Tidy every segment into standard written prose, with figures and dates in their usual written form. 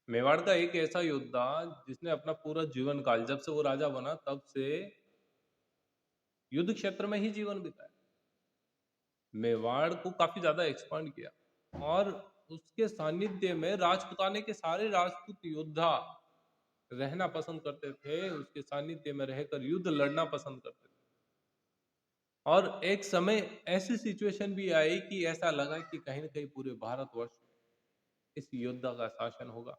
मेवाड़ का एक ऐसा योद्धा जिसने अपना पूरा जीवन काल जब से वो राजा बना तब से युद्ध क्षेत्र में ही जीवन बिताया। मेवाड़ को काफी ज्यादा एक्सपांड किया और उसके सानिध्य में राजपुताने के सारे राजपूत योद्धा रहना पसंद करते थे, उसके सानिध्य में रहकर युद्ध लड़ना पसंद करते थे। और एक समय ऐसी सिचुएशन भी आई कि ऐसा लगा कि कहीं ना कहीं पूरे भारतवर्ष में इस योद्धा का शासन होगा,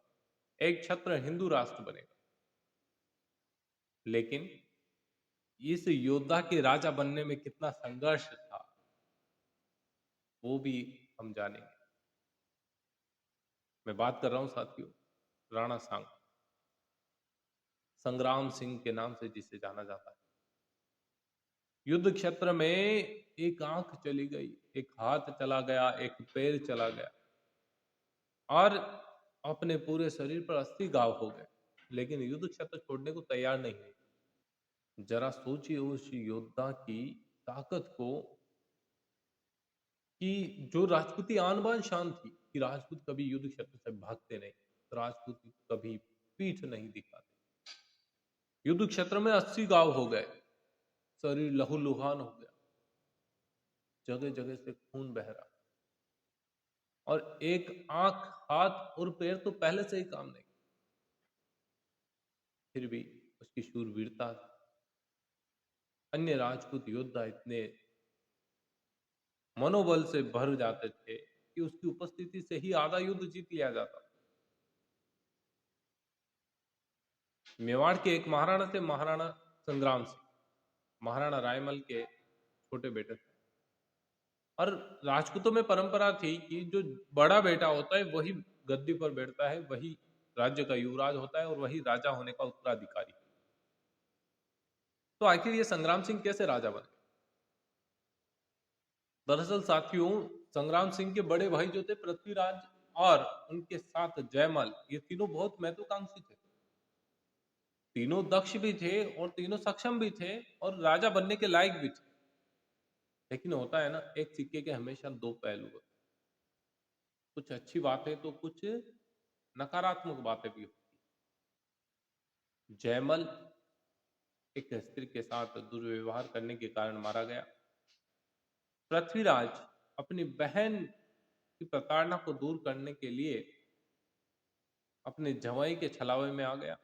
एक छत्र हिंदू राष्ट्र बनेगा। लेकिन इस योद्धा के राजा बनने में कितना संघर्ष था वो भी हम जानेंगे। मैं बात कर रहा हूं साथियों राणा सांग, संग्राम सिंह के नाम से जिसे जाना जाता है। युद्ध क्षेत्र में एक आंख चली गई, एक हाथ चला गया, एक पैर चला गया और अपने पूरे शरीर पर 80 घाव हो गए, लेकिन युद्ध क्षेत्र छोड़ने को तैयार नहीं हुई। जरा सोचिए उस योद्धा की ताकत को, कि जो राजपूती आन बान शान थी कि राजपूत कभी युद्ध क्षेत्र से भागते नहीं, राजपूत कभी पीठ नहीं दिखाते। युद्ध क्षेत्र में 80 गांव हो गए, शरीर लहूलुहान हो गया, जगह जगह से खून बह रहा और एक आंख, हाथ और पैर तो पहले से ही काम नहीं। फिर भी उसकी शूरवीरता, अन्य राजपूत योद्धा इतने मनोबल से भर जाते थे कि उसकी उपस्थिति से ही आधा युद्ध जीत लिया जाता। मेवाड़ के एक महाराणा थे, महाराणा संग्राम सिंह, महाराणा रायमल के छोटे बेटे थे। और राजपूतों में परंपरा थी कि जो बड़ा बेटा होता है वही गद्दी पर बैठता है, वही राज्य का युवराज होता है और वही राजा होने का उत्तराधिकारी। तो आखिर ये संग्राम सिंह कैसे राजा बने? दरअसल साथियों, संग्राम सिंह के बड़े भाई जो थे पृथ्वीराज और उनके साथ जयमल, ये तीनों बहुत महत्वाकांक्षी थे। तीनों दक्ष भी थे और तीनों सक्षम भी थे और राजा बनने के लायक भी थे। लेकिन होता है ना, एक सिक्के के हमेशा दो पहलू होते हैं। कुछ अच्छी बातें तो कुछ नकारात्मक बातें भी होती हैं। जयमल एक स्त्री के साथ दुर्व्यवहार करने के कारण मारा गया। पृथ्वीराज अपनी बहन की प्रताड़ना को दूर करने के लिए अपने जवाई के छलावे में आ गया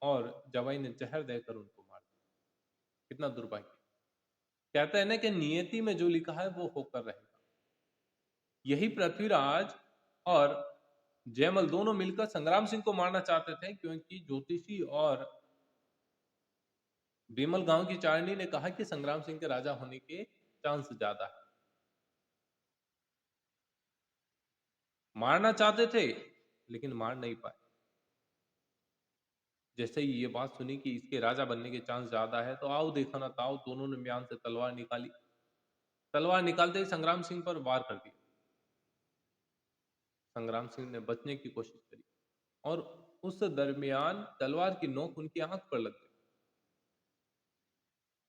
और जवाई ने जहर देकर उनको मार दिया। कितना दुर्भाग्य। कहते हैं ना कि नियति में जो लिखा है वो होकर रहेगा। यही पृथ्वीराज और जयमल दोनों मिलकर संग्राम सिंह को मारना चाहते थे, क्योंकि ज्योतिषी और बीमल गांव की चारणी ने कहा कि संग्राम सिंह के राजा होने के चांस ज्यादा है। मारना चाहते थे लेकिन मार नहीं पाए। जैसे ही ये बात सुनी कि इसके राजा बनने के चांस ज्यादा है, तो आओ देखो ना ताओ, दोनों ने म्यान से तलवार निकाली। तलवार निकालते ही संग्राम सिंह पर वार कर दिया। संग्राम सिंह ने बचने की कोशिश करी और उस दरमियान तलवार की नोक उनकी आंख पर लग गई।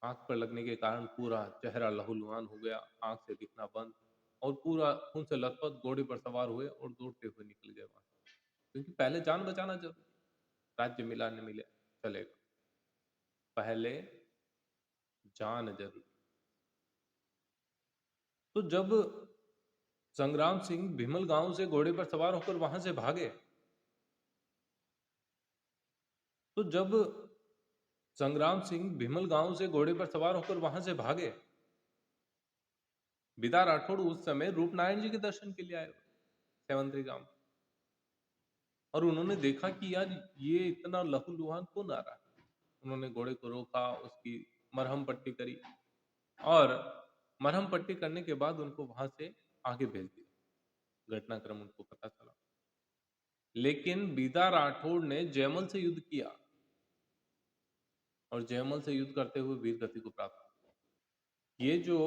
आंख पर लगने के कारण पूरा चेहरा लहूलुहान हो गया, आंख से दिखना बंद और पूरा खून से लथपथ घोड़े पर सवार हुए और दौड़ते हुए निकल गए वहां से। क्योंकि पहले जान बचाना जरूरी, राज्य मिला न मिले चलेगा, पहले जान जरूरी। तो जब संग्राम सिंह भीमल गांव से घोड़े पर सवार होकर वहां से भागे, तो जब संग्राम सिंह भीमल गांव से घोड़े पर सवार होकर वहां से भागे, बिदा राठौड़ उस समय रूपनारायण जी के दर्शन के लिए आए सेवंतरी गांव। और उन्होंने देखा कि यार ये इतना लहूलुहान कौन आ रहा है। उन्होंने घोड़े को रोका, उसकी मरहम पट्टी करी और मरहम पट्टी करने के बाद उनको वहां से आगे भेज दिया। घटनाक्रम उनको पता चला। लेकिन बीदा राठौड़ ने जयमल से युद्ध किया और जयमल से युद्ध करते हुए वीर गति को प्राप्त किया। ये जो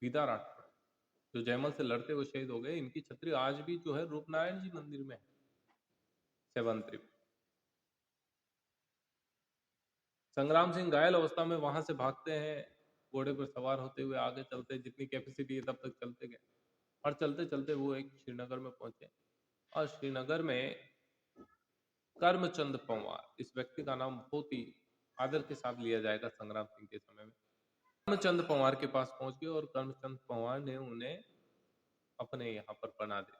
बीदा राठौड़ जो जयमल से लड़ते हुए शहीद हो गए, इनकी छतरी आज भी जो है रूपनारायण जी मंदिर में है, सेवंतरी में। संग्राम सिंह घायल अवस्था में वहां से भागते हैं, घोड़े पर सवार होते हुए आगे चलते, जितनी कैपेसिटी है तब तक चलते गए और चलते चलते वो एक श्रीनगर में पहुंचे। और श्रीनगर में करमचंद पंवार, इस व्यक्ति का नाम बहुत ही आदर के साथ लिया जाएगा संग्राम सिंह के समय में। करमचंद पंवार के पास पहुंच गए और करमचंद पंवार ने उन्हें अपने यहाँ पर पनाह दे दी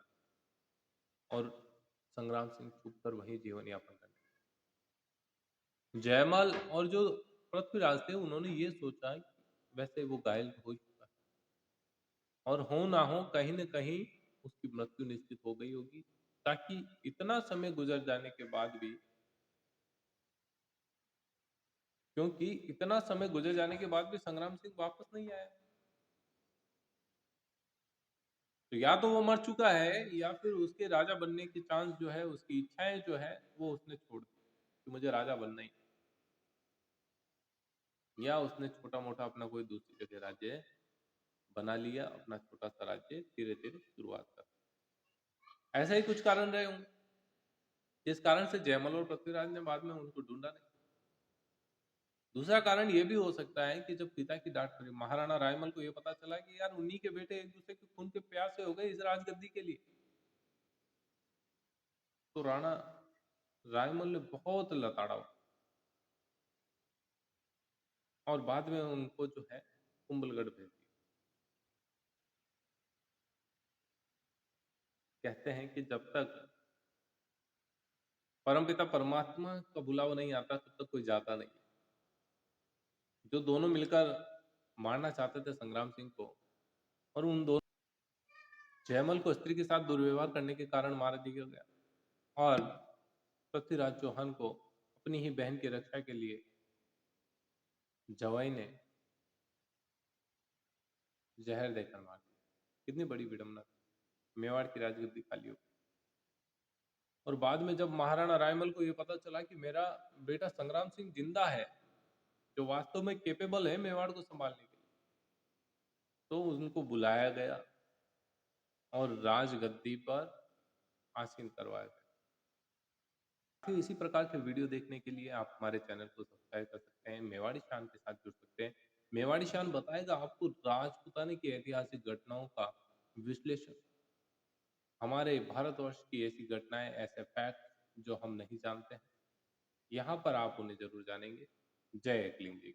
और संग्राम सिंह चुप कर वहीं जीवन यापन करने लगे। जयमल और जो पृथ्वीराज थे उन्होंने ये सोचा कि वैसे वो घायल हो चुका है और हो ना हो कहीं न कहीं उसकी मृत्यु निश्चित हो गई होगी, ताकि इतना समय गुजर जाने के बाद भी, क्योंकि इतना समय गुजर जाने के बाद भी संग्राम सिंह वापस नहीं आया। तो या तो वो मर चुका है या फिर उसके राजा बनने के चांस जो है, उसकी इच्छाएं जो है वो उसने छोड़ दी कि मुझे राजा बनना ही, या उसने छोटा मोटा अपना कोई दूसरी जगह राज्य बना लिया, अपना छोटा सा राज्य धीरे धीरे शुरुआत कर। ऐसा ही कुछ कारण रहे होंगे जिस कारण से जयमल और पृथ्वीराज ने बाद में उनको ढूंढा नहीं। दूसरा कारण ये भी हो सकता है कि जब पिता की डांट पड़ी, महाराणा रायमल को ये पता चला कि यार उन्हीं के बेटे एक दूसरे के खून के प्यासे हो गए इस राजगद्दी के लिए, तो राणा रायमल ने बहुत लताड़ा और बाद में उनको जो है कुंभलगढ़ भेज दिया। कहते हैं कि जब तक परमपिता परमात्मा का बुलावा नहीं आता तब तक कोई जाता नहीं। जो दोनों मिलकर मारना चाहते थे संग्राम सिंह को, और उन दोनों, जयमल को स्त्री के साथ दुर्व्यवहार करने के कारण मार दिया गया और पृथ्वीराज चौहान को अपनी ही बहन की रक्षा के लिए जवाई ने जहर देकर मार दिया। कितनी बड़ी विडंबना थी। मेवाड़ की राजगद्दी खाली हो गई और बाद में जब महाराणा रायमल को यह पता चला कि मेरा बेटा संग्राम सिंह जिंदा है, जो वास्तव में केपेबल है मेवाड़ को संभालने के लिए, तो उनको बुलाया गया और राजगद्दी पर आसीन करवाया गया। फिर इसी प्रकार के वीडियो देखने के लिए आप हमारे चैनल को सब्सक्राइब कर सकते हैं, मेवाड़ी शान के साथ जुड़ सकते हैं। मेवाड़ी शान बताएगा आपको राजपूताने की ऐतिहासिक घटनाओं का विश्लेषण, हमारे भारतवर्ष की ऐसी घटनाएं, ऐसे फैक्ट जो हम नहीं जानते हैं, यहाँ पर आप उन्हें जरूर जानेंगे। जय एकलिंग जी।